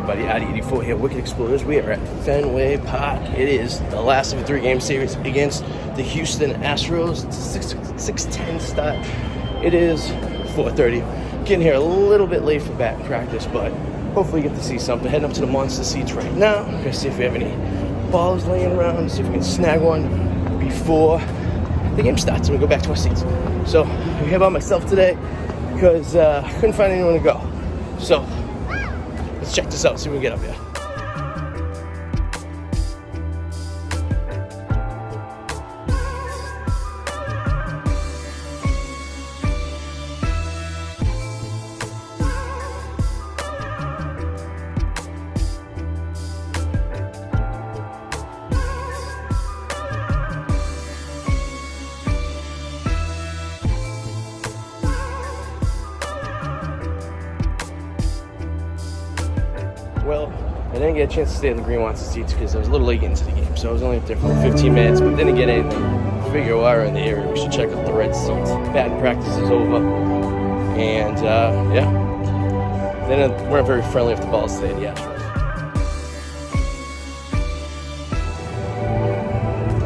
everybody? Arty84 here, Wicked Explorers. We are at Fenway Park. It is the last of a 3-game series against the Houston Astros. It's a 6:10 start. It is 4:30. Getting here a little bit late for bat practice, but hopefully get to see something. Heading up to the monster seats right now. Gonna see if we have any balls laying around, see if we can snag one before the game starts and we go back to our seats. So I'm here by myself today because I couldn't find anyone to go. So let's check this out, see if we can get up here. Well, I didn't get a chance to stay in the green monster seats because I was a little late into the game, so I was only up there for 15 minutes, but didn't get anything. Figure while we're in the area, we should check out the red seats. Batting practice is over, and yeah, they weren't very friendly with the balls today, the Astros.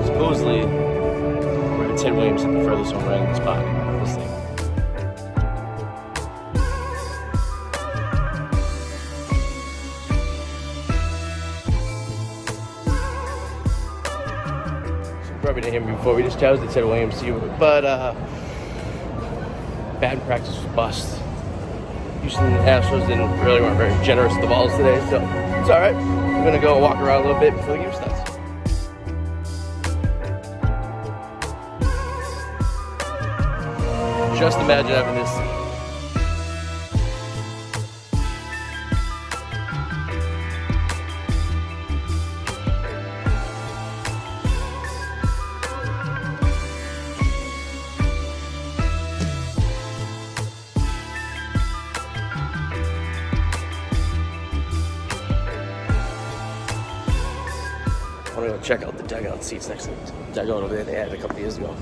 Supposedly, Ted Williams hit the furthest home run in this spot. This thing. Probably didn't hear me before. We just chose to Ted Williams to you, but bad practice was bust. Houston Astros weren't very generous with the balls today, so it's all right. We're gonna go walk around a little bit before the game starts. Just imagine having this seat. I want to go check out the dugout seats next to the dugout over there they had a couple years ago.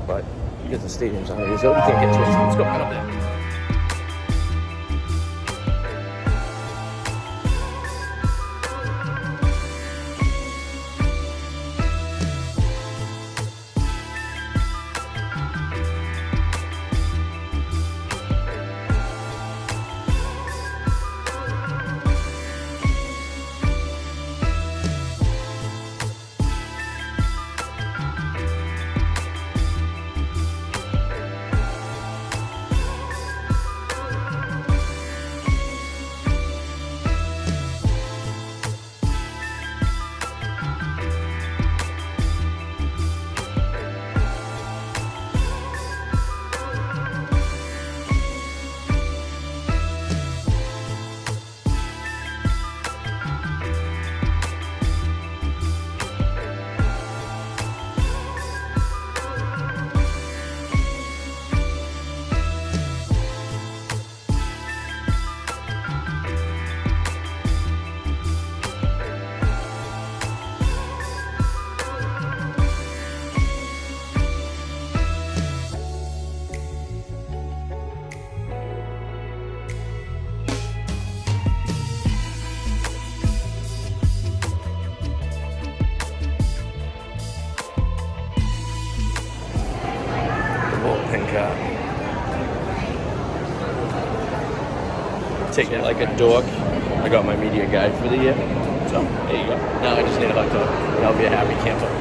But because the stadium's already so we can't get to it, so let's go right up there. Take it like a dork. I got my media guide for the year. So, there you go. Now I just need a hot dog. And I'll be a happy camper.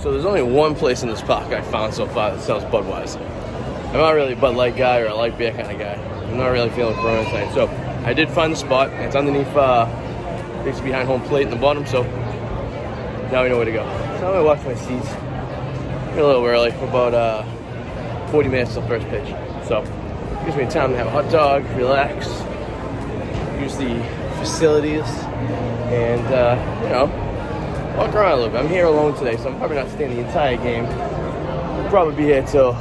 So there's only one place in this park I found so far that sells Budweiser. I'm not really a Bud Light guy or a light beer kind of guy. I'm not really feeling Corona tonight. So I did find the spot. It's underneath, basically behind home plate in the bottom. So now we know where to go. So I'm gonna watch my seats. We're a little early, about 40 minutes till first pitch. So it gives me time to have a hot dog, relax, use the facilities, and you know, walk around a little bit. I'm here alone today, so I'm probably not staying the entire game. I'll probably be here till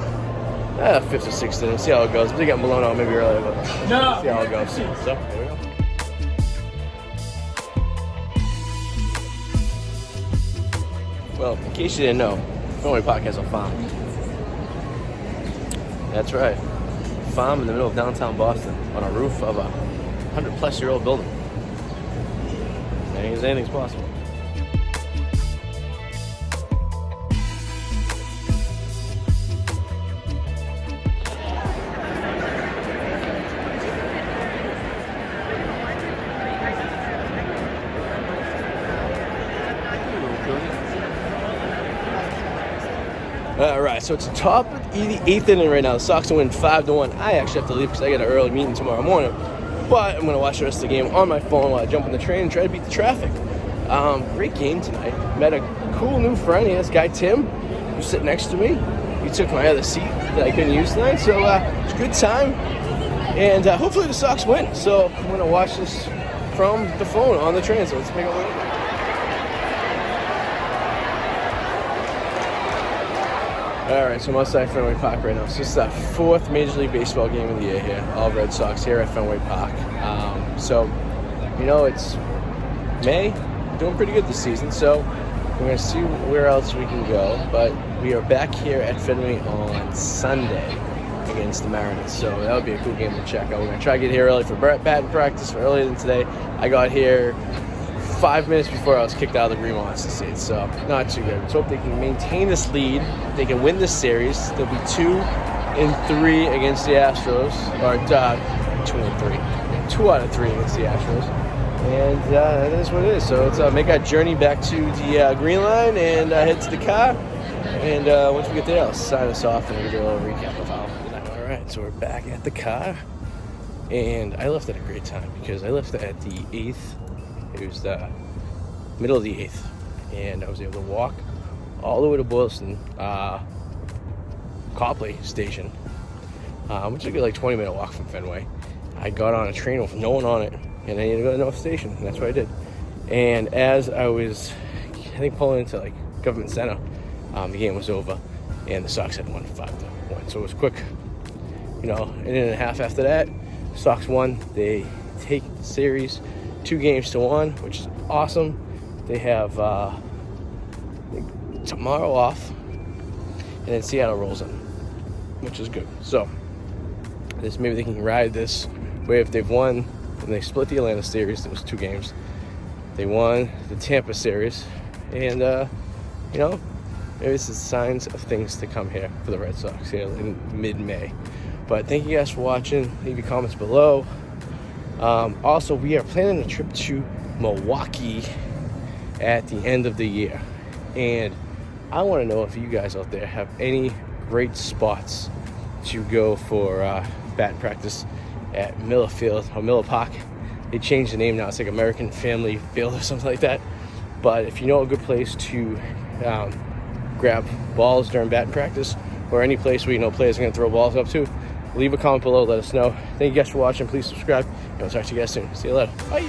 fifth or sixth inning. See how it goes. If they get blown out maybe earlier, but see how it goes. So here we go. Well, in case you didn't know, Fenway Park has a farm. That's right. Farm in the middle of downtown Boston on a roof of a 100-plus-year-old building. Anything's possible. All right, so it's the top of the 8th inning right now. The Sox are winning 5-1. I actually have to leave because I got an early meeting tomorrow morning. But I'm going to watch the rest of the game on my phone while I jump on the train and try to beat the traffic. Great game tonight. Met a cool new friend. This guy, Tim, who's sitting next to me. He took my other seat that I couldn't use tonight. So it's a good time. And hopefully the Sox win. So I'm going to watch this from the phone on the train. So let's make our way over. All right, so I'm outside Fenway Park right now. So this is our 4th Major League Baseball game of the year here. All Red Sox here at Fenway Park. So, you know, it's May. Doing pretty good this season. So we're going to see where else we can go. But we are back here at Fenway on Sunday against the Mariners. So that would be a cool game to check out. We're going to try to get here early for batting practice for earlier than today. I got here 5 minutes before I was kicked out of the Green Monster seat, so not too good. Let's hope they can maintain this lead. They can win this series. They'll be 2-3 against the Astros, or 2-3, 2 out of 3 against the Astros, and that is what it is. So let's make our journey back to the green line and head to the car. And once we get there, I'll sign us off and we'll do a little recap of how. All right, so we're back at the car, and I left at a great time because I left at the 8th. It was the middle of the 8th, and I was able to walk all the way to Boylston, Copley Station, which is a good like 20-minute walk from Fenway. I got on a train with no one on it, and I needed to go to North Station, and that's what I did. And as I was, I think, pulling into like Government Center, the game was over, and the Sox had won 5-1. So it was quick, you know, an inning and a half after that. Sox won. They take the series 2-1, which is awesome. They have tomorrow off, and then Seattle rolls in, which is good. So this maybe they can ride this wave. They've won, and they split the Atlanta series. There was 2 games. They won the Tampa series, and you know, maybe this is signs of things to come here for the Red Sox here in mid-May. But thank you guys for watching. Leave your comments below. Also, we are planning a trip to Milwaukee at the end of the year, and I want to know if you guys out there have any great spots to go for bat practice at Miller Field or Miller Park. They changed the name now. It's like American Family Field or something like that. But if you know a good place to grab balls during bat practice, or any place where you know players are going to throw balls up to, leave a comment below, let us know. Thank you guys for watching. Please subscribe, and I'll talk to you guys soon. See you later. Bye.